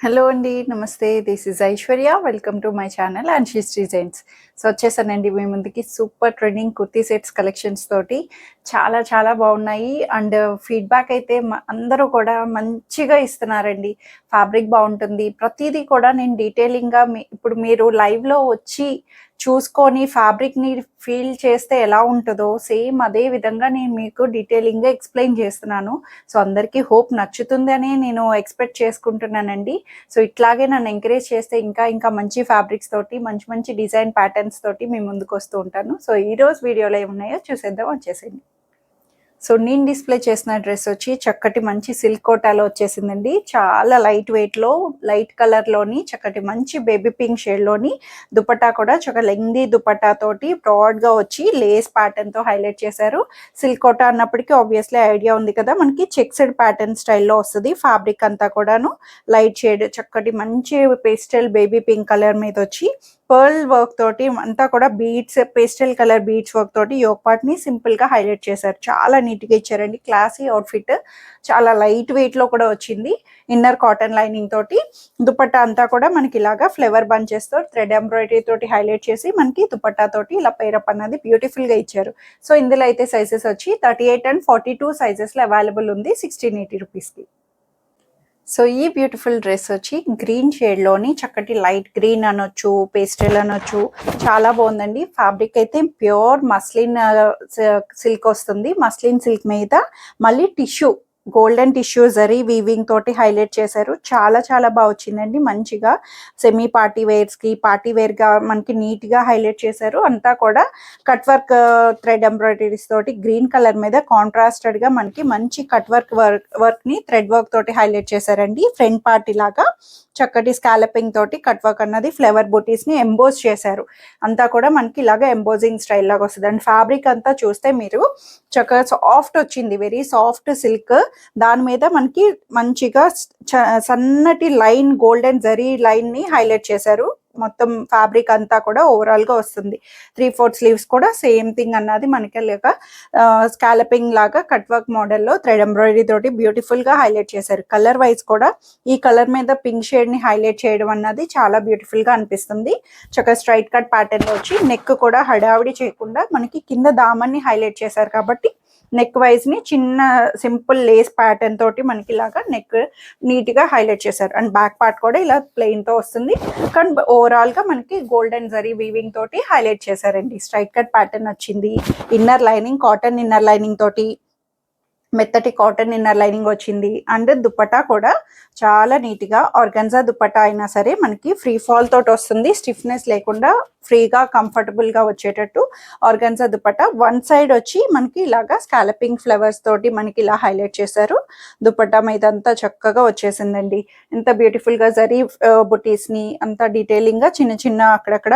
Hello అండి. నమస్తే. This is Aishwarya. Welcome to my channel Anshi's designs. So, వచ్చేసానండి మీ ముందుకి super trending kurti sets collections తోటి. చాలా చాలా బాగున్నాయి. అండ్ ఫీడ్‌బ్యాక్ అయితే అందరూ కూడా మంచిగా ఇస్తున్నారండి. ఫ్యాబ్రిక్ బావుంటుంది. ప్రతీదీ కూడా నేను డీటెయిలింగ్‌గా ఇప్పుడు మీరు లైవ్‌లో వచ్చి చూసుకొని ఫ్యాబ్రిక్‌ని ఫీల్ చేస్తే ఎలా ఉంటదో సేమ్ అదే విధంగా నేను మీకు డీటెయిలింగ్‌గా ఎక్స్‌ప్లెయిన్ చేస్తున్నాను. సో, అందరికీ హోప్ నచ్చుతుందనే నేను ఎక్స్‌పెక్ట్ చేసుకుంటున్నానండి. సో, ఇట్లాగే నన్ను ఎంకరేజ్ చేస్తే ఇంకా ఇంకా మంచి ఫ్యాబ్రిక్స్ తోటి మంచి మంచి డిజైన్ ప్యాటర్న్స్ తోటి మీ ముందుకొస్తూ ఉంటాను. సో, ఈరోజు వీడియోలో ఏమున్నాయో చూసేద్దాం, వచ్చేసేయండి. సో, నేను డిస్‌ప్లే చేసిన డ్రెస్ వచ్చి చక్కటి మంచి సిల్క్ కోటాలో వచ్చేసిందండి. చాలా లైట్ వెయిట్‌లో, లైట్ కలర్‌లోని చక్కటి మంచి బేబీ పింక్ షేడ్‌లోని దుపట్టా కూడా లెంగ్తీ దుపట్టా తోటి బ్రాడ్‌గా వచ్చి లేస్ ప్యాటర్న్‌తో హైలైట్ చేశారు. సిల్క్ కోటా అన్నప్పటికీ ఆబ్వియస్లీ ఐడియా ఉంది కదా! మనకి చెక్స్డ్ ప్యాటర్న్ స్టైల్‌లో వస్తది. ఫ్యాబ్రిక్ అంతా కూడాను లైట్ షేడ్ చక్కటి మంచి పేస్టల్ బేబీ పింక్ కలర్ మీదొచ్చి పర్ల్ వర్క్ తోటి అంతా కూడా beads, pastel colour beads work తోటి యోక్ పార్ట్‌ని సింపుల్‌గా హైలైట్ చేశారు. చాలా నీట్‌గా ఇచ్చారండి. Classy outfit. చాలా లైట్ వెయిట్‌లో కూడా వచ్చింది. ఇన్నర్ కాటన్ లైనింగ్ తోటి దుపట్టా అంతా కూడా మనకి ఇలాగా ఫ్లవర్ బంచెస్‌తో థ్రెడ్ ఎంబ్రాయిడరీ తోటి హైలైట్ చేసి మనకి దుపట్టా తోటి ఇలా పేరప్ అన్నది బ్యూటిఫుల్‌గా ఇచ్చారు. సో, ఇందులో అయితే సైజెస్ వచ్చి 38 అండ్ 42 సైజెస్‌లో అవైలబుల్ ఉంది 1680 రూపీస్‌కి. సో, ఈ బ్యూటిఫుల్ డ్రెస్ వచ్చి గ్రీన్ షేడ్‌లోని చక్కటి లైట్ గ్రీన్ అనొచ్చు, పేస్టల్ అనొచ్చు. చాలా బాగుందండి. ఫ్యాబ్రిక్ అయితే ప్యూర్ మస్లిన్ సిల్క్ వస్తుంది. మస్లిన్ సిల్క్ మీద మళ్ళీ tissue, golden tissue zari weaving తోటి హైలైట్ చేశారు. చాలా చాలా బాగా వచ్చిందండి. మంచిగా సెమీ పార్టీ వేర్స్‌కి, పార్టీ వేర్‌గా మనకి నీట్‌గా హైలైట్ చేశారు. అంతా కూడా కట్ వర్క్ థ్రెడ్ ఎంబ్రాయిడరీస్ తోటి గ్రీన్ కలర్ మీద కాంట్రాస్టెడ్‌గా మనకి మంచి కట్ వర్క్‌ని థ్రెడ్ వర్క్ తోటి హైలైట్ చేశారండి. ఫ్రంట్ పార్ట్ ఇలాగా చక్కటి స్కాలపింగ్ తోటి కట్ వర్క్ అన్నది ఫ్లవర్ బూటీస్‌ని ఎంబోస్ చేశారు. అంతా కూడా మనకి ఇలాగా ఎంబోజింగ్ స్టైల్ లాగా వస్తది. అండ్ ఫ్యాబ్రిక్ అంతా చూస్తే మీరు చక్కగా సాఫ్ట్ వచ్చింది. Very soft silk. దాని మీద మనకి మంచిగా సన్నటి లైన్, గోల్డెన్ జరీ లైన్‌ని హైలైట్ చేశారు. మొత్తం ఫ్యాబ్రిక్ అంతా కూడా ఓవరాల్‌గా వస్తుంది. 3/4 స్లీవ్స్ కూడా సేమ్ థింగ్ అన్నది మనకి ఇలాగా స్కాలపింగ్ లాగా కట్ వర్క్ మోడల్‌లో థ్రెడ్ ఎంబ్రాయిడరీ తోటి బ్యూటిఫుల్‌గా హైలైట్ చేశారు. కలర్ వైస్ కూడా ఈ కలర్ మీద పింక్ షేడ్‌ని హైలైట్ చేయడం అన్నది చాలా బ్యూటిఫుల్‌గా అనిపిస్తుంది. చక్కగా స్ట్రైట్ కట్ ప్యాటర్న్‌లో వచ్చి నెక్ కూడా హడావిడి చేయకుండా మనకి కింద దామన్ని హైలైట్ చేశారు కాబట్టి నెక్ వైజ్‌ని చిన్న సింపుల్ లేస్ ప్యాటర్న్ తోటి మనకి ఇలాగా నెక్ నీట్‌గా హైలైట్ చేశారు. అండ్ బ్యాక్ పార్ట్ కూడా ఇలా ప్లెయిన్‌తో వస్తుంది. కానీ ఓవరాల్‌గా మనకి గోల్డెన్ జరీ వీవింగ్ తోటి హైలైట్ చేశారండి. స్ట్రైట్ కట్ ప్యాటర్న్ వచ్చింది. Inner lining cotton inner lining తోటి మెత్తటి కాటన్ ఇన్నర్ లైనింగ్ వచ్చింది. అండ్ దుపట్టా కూడా చాలా నీట్‌గా ఆర్గాన్జా దుపట్టా అయినా సరే మనకి ఫ్రీ ఫాల్ తోటి వస్తుంది. స్టిఫ్‌నెస్ లేకుండా ఫ్రీగా కంఫర్టబుల్‌గా వచ్చేటట్టు ఆర్గాన్జా దుపట్టా. వన్ సైడ్ వచ్చి మనకి ఇలాగా స్కాలపింగ్ ఫ్లవర్స్ తోటి మనకి ఇలా హైలైట్ చేశారు. దుపట్టా మీద అంతా చక్కగా వచ్చేసిందండి. ఎంత బ్యూటిఫుల్‌గా జరీ బుటీస్‌ని అంతా డీటెయిలింగ్‌గా చిన్న చిన్న అక్కడక్కడ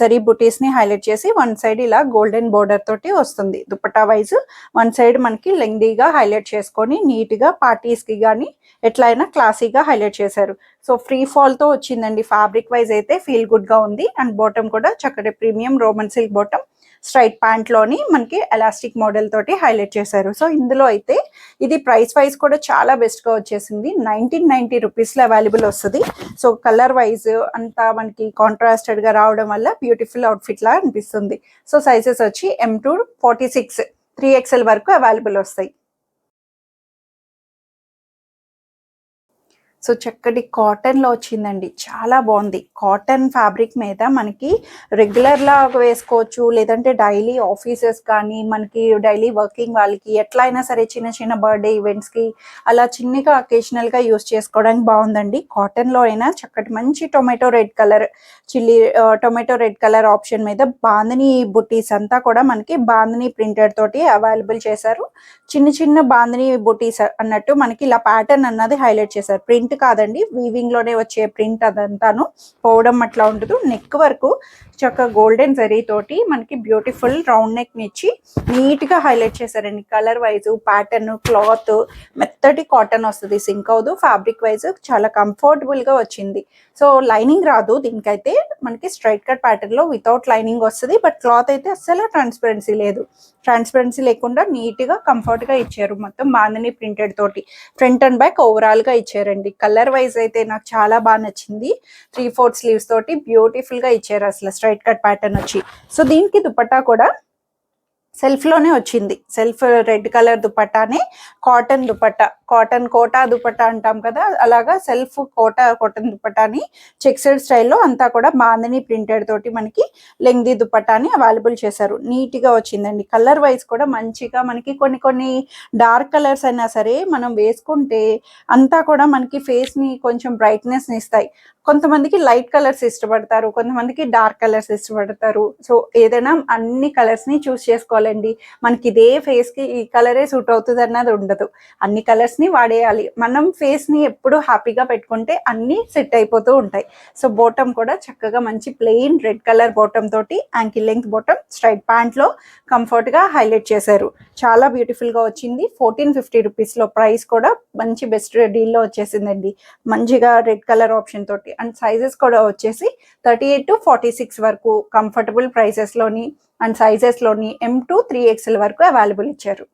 జరీ బుటీస్‌ని హైలైట్ చేసి వన్ సైడ్ ఇలా గోల్డెన్ బోర్డర్ తోటి వస్తుంది. దుపట్టా వైజ్ వన్ సైడ్ మనకి లెంగ్తీగా హైలైట్ చేసుకొని నీట్‌గా పార్టీస్‌కి గానీ ఎట్లయినా క్లాసీగా హైలైట్ చేశారు. సో, ఫ్రీ ఫాల్‌తో వచ్చిందండి. ఫ్యాబ్రిక్ వైజ్ అయితే ఫీల్ గుడ్‌గా ఉంది. అండ్ బాటమ్ కూడా చక్కటి premium roman silk bottom. Straight ప్యాంట్‌లోని మనకి ఎలాస్టిక్ మోడల్ తోటి హైలైట్ చేశారు. సో, ఇందులో అయితే ఇది ప్రైస్ వైజ్ కూడా చాలా బెస్ట్‌గా వచ్చేసింది. 1990 రూపీస్‌లో అవైలబుల్ వస్తది. సో, కలర్ వైజ్ అంతా మనకి కాంట్రాస్టెడ్‌గా రావడం వల్ల బ్యూటిఫుల్ అవుట్‌ఫిట్ లాగా అనిపిస్తుంది. సో, సైజెస్ వచ్చి M to 46 3XL వరకు అవైలబుల్ వస్తాయి. సో, చక్కటి కాటన్‌లో వచ్చిందండి. చాలా బావుంది. కాటన్ ఫ్యాబ్రిక్ మీద మనకి రెగ్యులర్‌లాగా వేసుకోవచ్చు. లేదంటే డైలీ ఆఫీసెస్ కానీ, మనకి డైలీ వర్కింగ్ వాళ్ళకి ఎట్లా అయినా సరే చిన్న చిన్న బర్త్‌డే ఈవెంట్స్‌కి అలా చిన్నగా అకేషనల్‌గా యూజ్ చేసుకోవడానికి బావుందండి. కాటన్‌లో అయినా చక్కటి మంచి tomato red colour tomato red colour option మీద బాందిని బుట్టీస్ అంతా కూడా మనకి బాందిని ప్రింటెడ్ తోటి అవైలబుల్ చేశారు. చిన్న చిన్న బాందిని బుటీస్ అన్నట్టు మనకి ఇలా ప్యాటర్న్ అన్నది హైలైట్ చేశారు. ప్రింట్ కాదండి, వీవింగ్ లోనే వచ్చే ప్రింట్ అదంతాను పోవడం అట్లా ఉండదు. నెక్ వరకు చక్కగా గోల్డెన్ జరీ తోటి మనకి బ్యూటిఫుల్ రౌండ్ నెక్ నిచ్చి నీట్ గా హైలైట్ చేశారండి. కలర్ వైజ్ ప్యాటర్న్ క్లాత్ మెత్తటి కాటన్ వస్తుంది, సింక్ అవదు. ఫ్యాబ్రిక్ వైజ్ చాలా కంఫర్టబుల్ గా వచ్చింది. సో, లైనింగ్ రాదు దీనికైతే. మనకి స్ట్రైట్ కట్ ప్యాటర్న్ లో వితౌట్ లైనింగ్ వస్తుంది. బట్ క్లాత్ అయితే అస్సలు ట్రాన్స్పరెన్సీ లేదు. ట్రాన్స్పరెన్సీ లేకుండా నీట్ గా కంఫర్ట్ గా ఇచ్చారు. మొత్తం బాందిని ప్రింటెడ్ తోటి ఫ్రంట్ అండ్ బ్యాక్ ఓవరాల్ గా ఇచ్చారండి. కలర్ వైజ్ అయితే నాకు చాలా బాగా నచ్చింది. 3/4 స్లీవ్స్ తోటి బ్యూటిఫుల్ గా ఇచ్చారు అసలు స్ట్రైట్ కట్ ప్యాటర్న్ వచ్చి. సో దీనికి దుపట్టా కూడా సెల్ఫ్ లోనే వచ్చింది. సెల్ఫ్ రెడ్ కలర్ దుపట్టానే కాటన్ దుపట్టా, కాటన్ కోటా దుపట్టా అంటాం కదా, అలాగా సెల్ఫ్ కాటన్ దుపట్టాని చెక్స్డ్ స్టైల్లో అంతా కూడా బాందిని ప్రింటెడ్ తోటి మనకి లెంగ్దీ దుపట్టాని అవైలబుల్ చేశారు. నీట్ గా వచ్చిందండి. కలర్ వైజ్ కూడా మంచిగా మనకి కొన్ని డార్క్ కలర్స్ అయినా సరే మనం వేసుకుంటే అంతా కూడా మనకి ఫేస్ ని కొంచెం బ్రైట్నెస్ ని ఇస్తాయి. కొంతమందికి లైట్ కలర్స్ ఇష్టపడతారు, కొంతమందికి డార్క్ కలర్స్ ఇష్టపడతారు. సో ఏదైనా అన్ని కలర్స్ ని చూస్ చేసుకోవాలండి. మనకి ఇదే ఫేస్ కి ఈ కలరే సూట్ అవుతుంది అన్నది ఉండదు. అన్ని కలర్స్ ని వాడేయాలి. మనం ఫేస్ ని ఎప్పుడు హ్యాపీగా పెట్టుకుంటే అన్ని సెట్ అయిపోతూ ఉంటాయి. సో బాటమ్ కూడా చక్కగా మంచి ప్లెయిన్ రెడ్ కలర్ బాటమ్ తోటి ankle length bottom straight pant లో కంఫర్ట్ గా హైలైట్ చేశారు. చాలా బ్యూటిఫుల్ గా వచ్చింది. 1450 రూపీస్ లో. ప్రైస్ కూడా మంచి బెస్ట్ డీల్ లో వచ్చేసిందండి. మంచిగా రెడ్ కలర్ ఆప్షన్ తోటి. అండ్ సైజెస్ కూడా వచ్చేసి 38 to 46 వరకు కంఫర్టబుల్ ప్రైసెస్ లోని అండ్ సైజెస్ లోని M to 3XL వరకు అవైలబుల్ ఇచ్చారు.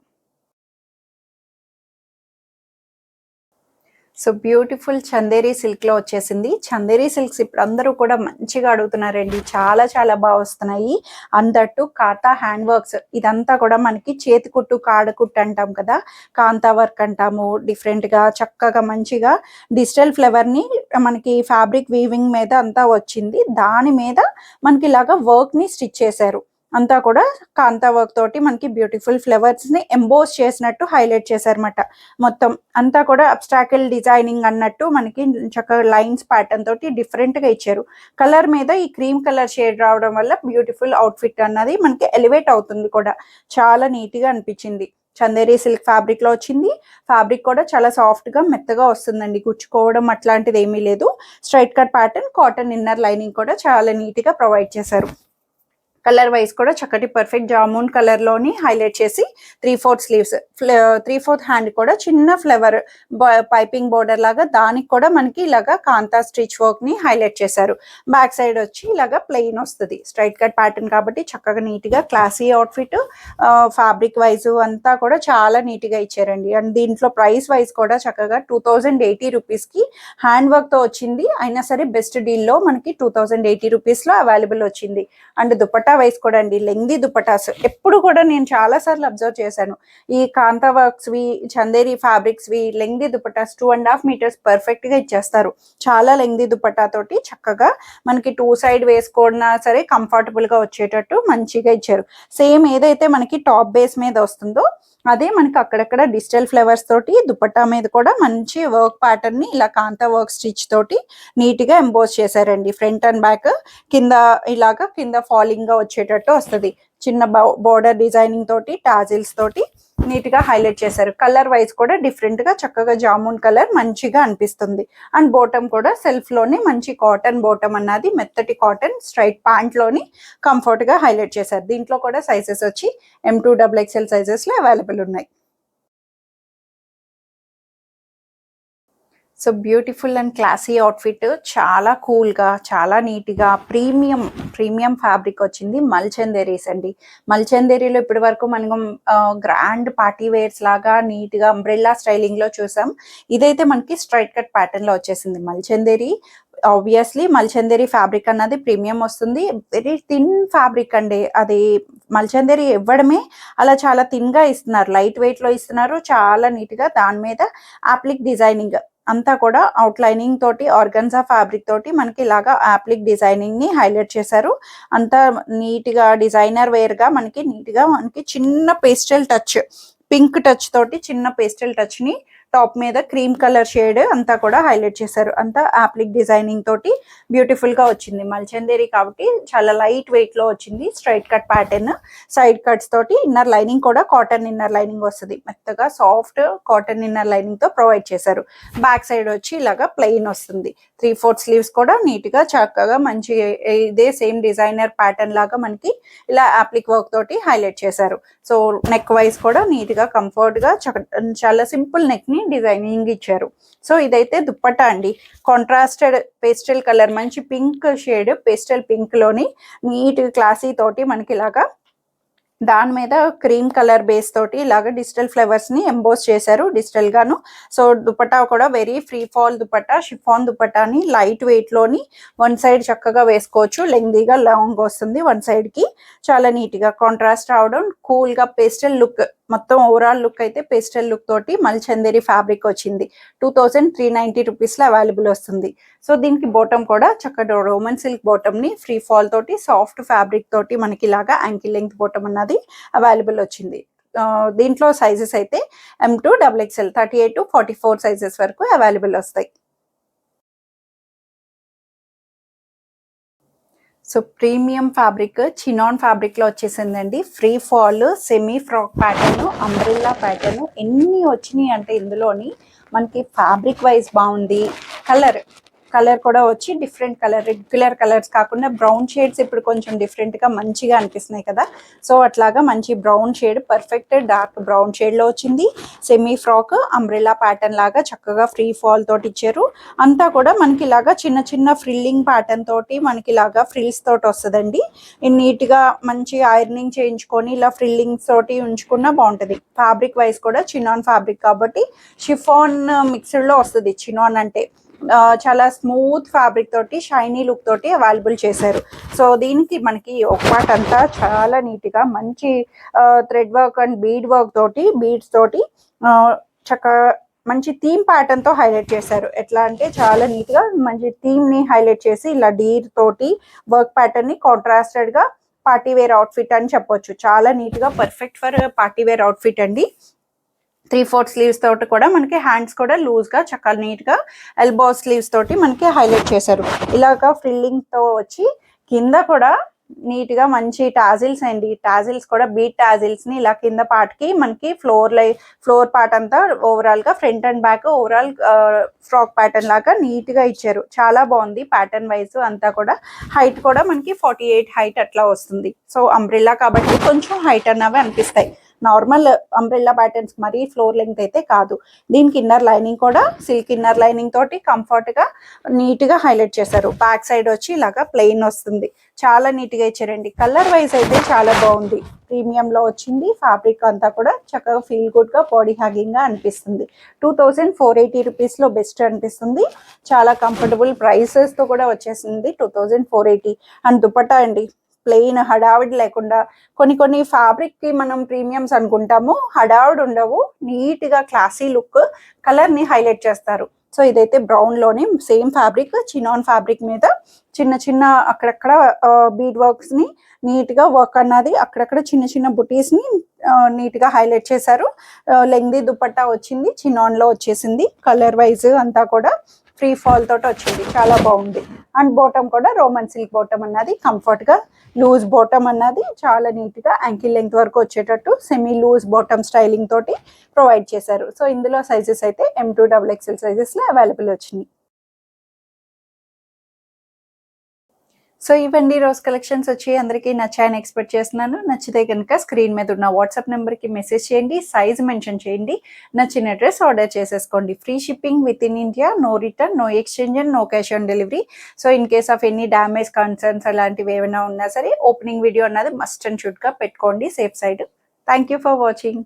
సో బ్యూటిఫుల్ చందేరి సిల్క్ లో వచ్చేసింది. చందేరి సిల్క్స్ ఇప్పుడు అందరూ కూడా మంచిగా అడుగుతున్నారండి. చాలా చాలా బాగా వస్తున్నాయి. అందట్టు కాతా హ్యాండ్ వర్క్స్, ఇదంతా కూడా మనకి చేతి కుట్టు కాడ కుట్టు అంటాం కదా, కాంతా వర్క్ అంటాము. డిఫరెంట్ గా చక్కగా మంచిగా డిజిటల్ ఫ్లవర్ ని మనకి ఫ్యాబ్రిక్ వీవింగ్ మీద అంతా వచ్చింది. దాని మీద మనకి ఇలాగా వర్క్ ని స్టిచ్ చేశారు. అంతా కూడా కాంతా వర్క్ తోటి మనకి బ్యూటిఫుల్ ఫ్లవర్స్ ని ఎంబోస్ చేసినట్టు హైలైట్ చేశారన్నమాట. మొత్తం అంతా కూడా అబ్స్ట్రాకిల్ డిజైనింగ్ అన్నట్టు మనకి చక్కగా లైన్స్ ప్యాటర్న్ తోటి డిఫరెంట్ గా ఇచ్చారు. కలర్ మీద ఈ క్రీమ్ కలర్ షేడ్ రావడం వల్ల బ్యూటిఫుల్ అవుట్ఫిట్ అన్నది మనకి ఎలివేట్ అవుతుంది కూడా. చాలా నీట్ గా అనిపించింది. చందేరి సిల్క్ ఫ్యాబ్రిక్ లో వచ్చింది. ఫ్యాబ్రిక్ కూడా చాలా సాఫ్ట్ గా మెత్తగా వస్తుందండి. గుచ్చుకోవడం అట్లాంటిది ఏమీ లేదు. Straight cut pattern, cotton inner lining కూడా చాలా నీట్ గా ప్రొవైడ్ చేశారు. కలర్ వైజ్ కూడా చక్కటి పర్ఫెక్ట్ జామున్ కలర్ లోని హైలైట్ చేసి 3/4 స్లీవ్స్, 3/4 హ్యాండ్ కూడా చిన్న ఫ్లవర్ పైపింగ్ బోర్డర్ లాగా దానికి కూడా మనకి ఇలాగా కాంతా స్టిచ్ వర్క్ ని హైలైట్ చేశారు. బ్యాక్ సైడ్ వచ్చి ఇలాగా ప్లెయిన్ వస్తుంది. స్ట్రైట్ కట్ ప్యాటర్న్ కాబట్టి చక్కగా నీట్ గా క్లాసీ అవుట్ఫిట్. ఫ్యాబ్రిక్ వైజ్ అంతా కూడా చాలా నీట్ గా ఇచ్చారండి. అండ్ దీంట్లో ప్రైస్ వైజ్ కూడా చక్కగా 2080 రూపీస్ కి హ్యాండ్ వర్క్ తో వచ్చింది. అయినా సరే బెస్ట్ డీల్ లో మనకి 2080 రూపీస్ లో అవైలబుల్ వచ్చింది. అండ్ దుపట్టా వైస్ కూడా అండి, లెంగ్దీ దుపటాస్ ఎప్పుడు కూడా నేను చాలా సార్లు అబ్జర్వ్ చేశాను. ఈ కాంతా వర్క్స్ వి, చందేరి ఫ్యాబ్రిక్స్ వి లెంగ్దీ దుపటాస్ 2.5 meters పర్ఫెక్ట్ గా ఇచ్చేస్తారు. చాలా లెంగ్దీ దుపట్టా తోటి చక్కగా మనకి 2 side వేసుకున్నా సరే కంఫర్టబుల్ గా వచ్చేటట్టు మంచిగా ఇచ్చారు. సేమ్ ఏదైతే మనకి టాప్ బేస్ మీద వస్తుందో అదే మనకి అక్కడక్కడ డిజిటల్ ఫ్లవర్స్ తోటి దుపట్టా మీద కూడా మంచి వర్క్ ప్యాటర్న్ ని ఇలా కాంతా వర్క్ స్టిచ్ తోటి నీట్ గా ఎంబోస్ చేశారండి. ఫ్రంట్ అండ్ బ్యాక్ కింద ఇలాగా కింద ఫాలింగ్ గా వచ్చేటట్టు వస్తుంది. చిన్న బోర్డర్ డిజైనింగ్ తోటి టాజిల్స్ తోటి నీట్ గా హైలైట్ చేశారు. కలర్ వైజ్ కూడా డిఫరెంట్ గా చక్కగా జామున్ కలర్ మంచిగా అనిపిస్తుంది. అండ్ బాటమ్ కూడా సెల్ఫ్ లోనే మంచి కాటన్ బాటమ్ అన్నది, మెత్తటి కాటన్ స్ట్రైట్ ప్యాంట్ లోని కంఫర్ట్ గా హైలైట్ చేశారు. దీంట్లో కూడా సైజెస్ వచ్చి M2XXL సైజెస్ లో అవైలబుల్ ఉన్నాయి. So beautiful and classy outfit. చాలా కూల్గా, చాలా నీట్గా ప్రీమియం ఫ్యాబ్రిక్ వచ్చింది. మల్చందేరీస్ అండి. మల్చందేరీలో ఇప్పటి వరకు మనం గ్రాండ్ పార్టీ వేర్స్ లాగా నీట్గా అంబ్రెల్లా స్టైలింగ్లో చూసాం. ఇదైతే మనకి స్ట్రైట్ కట్ ప్యాటర్న్లో వచ్చేసింది. మల్చందేరీ ఆబ్వియస్లీ మల్చందేరి ఫ్యాబ్రిక్ అన్నది ప్రీమియం వస్తుంది. వెరీ థిన్ ఫ్యాబ్రిక్ అండి. అది మల్చందేరి ఇవ్వడమే అలా చాలా థిన్ గా ఇస్తున్నారు. లైట్ వెయిట్ లో ఇస్తున్నారు. చాలా నీట్ గా దాని మీద ఆప్లిక్ డిజైనింగ్ అంతా కూడా అవుట్ లైనింగ్ తోటి ఆర్గన్జా ఫ్యాబ్రిక్ తోటి మనకి ఇలాగా ఆప్లిక్ డిజైనింగ్ ని హైలైట్ చేశారు. అంతా నీట్ గా డిజైనర్ వేర్ గా మనకి చిన్న పేస్టల్ టచ్, పింక్ టచ్ తోటి చిన్న పేస్టల్ టచ్ ని టాప్ మీద క్రీమ్ కలర్ షేడ్ అంతా కూడా హైలైట్ చేశారు. అంతా ఆప్లిక్ డిజైనింగ్ తోటి బ్యూటిఫుల్ గా వచ్చింది. మల్చందేరి కాబట్టి చాలా లైట్ వెయిట్ లో వచ్చింది. Straight cut pattern, side cuts తోటి ఇన్నర్ లైనింగ్ కూడా కాటన్ ఇన్నర్ లైనింగ్ వస్తుంది. మెత్తగా సాఫ్ట్ కాటన్ ఇన్నర్ లైనింగ్ తో ప్రొవైడ్ చేశారు. బ్యాక్ సైడ్ వచ్చి ఇలాగా ప్లెయిన్ వస్తుంది. 3/4 స్లీవ్స్ కూడా నీట్ గా చక్కగా మంచి ఇదే సేమ్ డిజైనర్ ప్యాటర్న్ లాగా మనకి ఇలా ఆప్లిక్ వర్క్ తోటి హైలైట్ చేశారు. సో నెక్ వైజ్ కూడా నీట్ గా కంఫర్ట్ గా చాలా సింపుల్ నెక్ ని డిజైనింగ్ ఇచ్చారు. సో ఇదైతే దుప్పట్టా అండి. కాంట్రాస్టెడ్ పేస్టల్ కలర్, మంచి పింక్ షేడ్ పేస్టల్ పింక్ లోని నీట్ క్లాసీ తోటి మనకి ఇలాగా దాని మీద క్రీమ్ కలర్ బేస్ తోటి ఇలాగ డిజిటల్ ఫ్లవర్స్ ని ఎంబోస్ చేశారు డిజిటల్ గాను. సో దుపట్టా కూడా very free fall dupatta, chiffon దుపట్టాని లైట్ వెయిట్ లోని వన్ సైడ్ చక్కగా వేసుకోవచ్చు. లెంగ్దీగా లాంగ్ వస్తుంది వన్ సైడ్ కి. చాలా నీట్ గా కాంట్రాస్ట్ రావడం, కూల్ గా పేస్టల్ లుక్, మొత్తం ఓవరాల్ లుక్ అయితే పేస్టల్ లుక్ తోటి మల్చందేరి ఫ్యాబ్రిక్ వచ్చింది. 2390 రూపీస్ లో అవైలబుల్ వస్తుంది. సో దీనికి బాటమ్ కూడా చక్కగా రోమన్ సిల్క్ బాటమ్ ని ఫ్రీ ఫాల్ తోటి సాఫ్ట్ ఫ్యాబ్రిక్ తోటి మనకి ఇలాగా యాంకిల్ లెంగ్త్ బాటమ్ అన్నది అవైలబుల్ వచ్చింది. దీంట్లో సైజెస్ అయితే M2 XXL 38 to 44 సైజెస్ వరకు అవైలబుల్ వస్తాయి. So premium fabric chinon fabric లో వచ్చేసిందండి. Free fall semi frock pattern, umbrella pattern ఎన్ని వచ్చినాయి అంటే ఇందులోని మనకి ఫ్యాబ్రిక్ వైజ్ బాగుంది. కలర్ కూడా వచ్చి డిఫరెంట్ కలర్, రెగ్యులర్ కలర్స్ కాకుండా బ్రౌన్ షేడ్స్ ఇప్పుడు కొంచెం డిఫరెంట్ గా మంచిగా అనిపిస్తున్నాయి కదా. సో అట్లాగా మంచి brown shade, perfect dark brown shade లో వచ్చింది. సెమీ ఫ్రాక్ అంబ్రెల్లా ప్యాటర్న్ లాగా చక్కగా ఫ్రీ ఫాల్ తోటి ఇచ్చారు. అంతా కూడా మనకి ఇలాగా చిన్న చిన్న ఫ్రిల్లింగ్ ప్యాటర్న్ తోటి మనకి ఇలాగా ఫ్రిల్స్ తోటి వస్తుందండి. నీట్ గా మంచి ఐరనింగ్ చేయించుకొని ఇలా ఫ్రిల్లింగ్స్ తోటి ఉంచుకున్నా బాగుంటది. ఫ్యాబ్రిక్ వైజ్ కూడా చినాన్ ఫ్యాబ్రిక్ కాబట్టి షిఫాన్ మిక్స్డ్ లో వస్తుంది. చినాన్ అంటే చాలా స్మూత్ ఫ్యాబ్రిక్ తోటి షైనీ లుక్ తోటి అవైలబుల్ చేశారు. సో దీనికి మనకి ఒక పార్ట్ అంతా చాలా నీట్ గా మంచి thread work and bead work తోటి, బీడ్స్ తోటి చక్కగా మంచి థీమ్ ప్యాటర్న్ తో హైలైట్ చేశారు. ఎట్లా అంటే చాలా నీట్ గా మంచి థీమ్ ని హైలైట్ చేసి ఇలా డీర్ తోటి వర్క్ ప్యాటర్న్ ని కాంట్రాస్టెడ్ గా పార్టీ వేర్ అవుట్ఫిట్ అని చెప్పొచ్చు. చాలా నీట్ గా perfect for party wear outfit అండి. 3/4 స్లీవ్స్ తోటి కూడా మనకి హ్యాండ్స్ కూడా లూజ్ గా చక్కగా నీట్ గా ఎల్బో స్లీవ్స్ తోటి మనకి హైలైట్ చేశారు. ఇలాగా ఫ్రిల్లింగ్ తో వచ్చి కింద కూడా నీట్ గా మంచి టాజిల్స్ అండి. టాజిల్స్ కూడా బీట్ టాజిల్స్ ని ఇలా కింద పార్ట్ కి మనకి ఫ్లోర్ పార్ట్ అంతా ఓవరాల్ గా front and back overall frock pattern లాగా నీట్ గా ఇచ్చారు. చాలా బాగుంది ప్యాటర్న్ వైజ్ అంతా కూడా. హైట్ కూడా మనకి 48 హైట్ అట్లా వస్తుంది. సో అంబ్రెల్లా కాబట్టి కొంచెం హైట్ అన్నవి అనిపిస్తాయి. నార్మల్ అంబ్రెల్లా ప్యాటర్న్స్ మరీ ఫ్లోర్ లెంగ్త్ అయితే కాదు. దీనికి ఇన్నర్ లైనింగ్ కూడా సిల్క్ ఇన్నర్ లైనింగ్ తోటి కంఫర్ట్ గా నీట్ గా హైలైట్ చేశారు. బ్యాక్ సైడ్ వచ్చి ఇలాగా ప్లెయిన్ వస్తుంది. చాలా నీట్ గా ఇచ్చారండి. కలర్ వైజ్ అయితే చాలా బాగుంది. ప్రీమియం లో వచ్చింది. ఫ్యాబ్రిక్ అంతా కూడా చక్కగా ఫీల్ గుడ్ గా బాడీ హ్యాగింగ్ గా అనిపిస్తుంది. 2480 రూపీస్ లో బెస్ట్ అనిపిస్తుంది. చాలా కంఫర్టబుల్ ప్రైసెస్ తో కూడా వచ్చేసింది 2480. అండ్ దుపట్టా అండి ప్లెయిన్, హడావిడి లేకుండా. కొన్ని ఫ్యాబ్రిక్ కి మనం ప్రీమియమ్స్ అనుకుంటాము, హడావిడి ఉండవు. నీట్ గా క్లాసీ లుక్, కలర్ ని హైలైట్ చేస్తారు. సో ఇదైతే బ్రౌన్ లోనే సేమ్ ఫ్యాబ్రిక్ చినాన్ ఫ్యాబ్రిక్ మీద చిన్న చిన్న అక్కడక్కడ బీడ్ వర్క్స్ ని నీట్ గా వర్క్ అన్నది అక్కడక్కడ చిన్న చిన్న బుటీస్ ని నీట్ గా హైలైట్ చేశారు. లెంగ్దీ దుపట్టా వచ్చింది, చినాన్ లో వచ్చేసింది. కలర్ వైజ్ అంతా కూడా ఫ్రీ ఫాల్ తోటి వచ్చింది. చాలా బాగుంది. అండ్ బాటమ్ కూడా రోమన్ సిల్క్ బాటమ్ అన్నది కంఫర్ట్ గా లూజ్ బాటమ్ అన్నది చాలా నీట్ గా యాంకిల్ లెంగ్త్ వరకు వచ్చేటట్టు సెమీ లూజ్ బాటమ్ స్టైలింగ్ తోటి ప్రొవైడ్ చేశారు. సో ఇందులో సైజెస్ అయితే M2 XXL సైజెస్ లో అవైలబుల్ వచ్చినాయి. సో ఇవండి రోజు కలెక్షన్స్ వచ్చి అందరికీ నచ్చాయని ఎక్స్పెక్ట్ చేస్తున్నాను. నచ్చితే కనుక స్క్రీన్ మీద ఉన్న వాట్సాప్ నెంబర్కి మెసేజ్ చేయండి, సైజ్ మెన్షన్ చేయండి, నచ్చిన డ్రెస్ ఆర్డర్ చేసేసుకోండి. Free shipping within India, no return, no exchange and no cash on delivery. So in case of any damage concerns అలాంటివి ఏమైనా ఉన్నా సరే ఓపెనింగ్ వీడియో అన్నది మస్ట్ అండ్ షుడ్ గా పెట్టుకోండి safe side. Thank you for watching.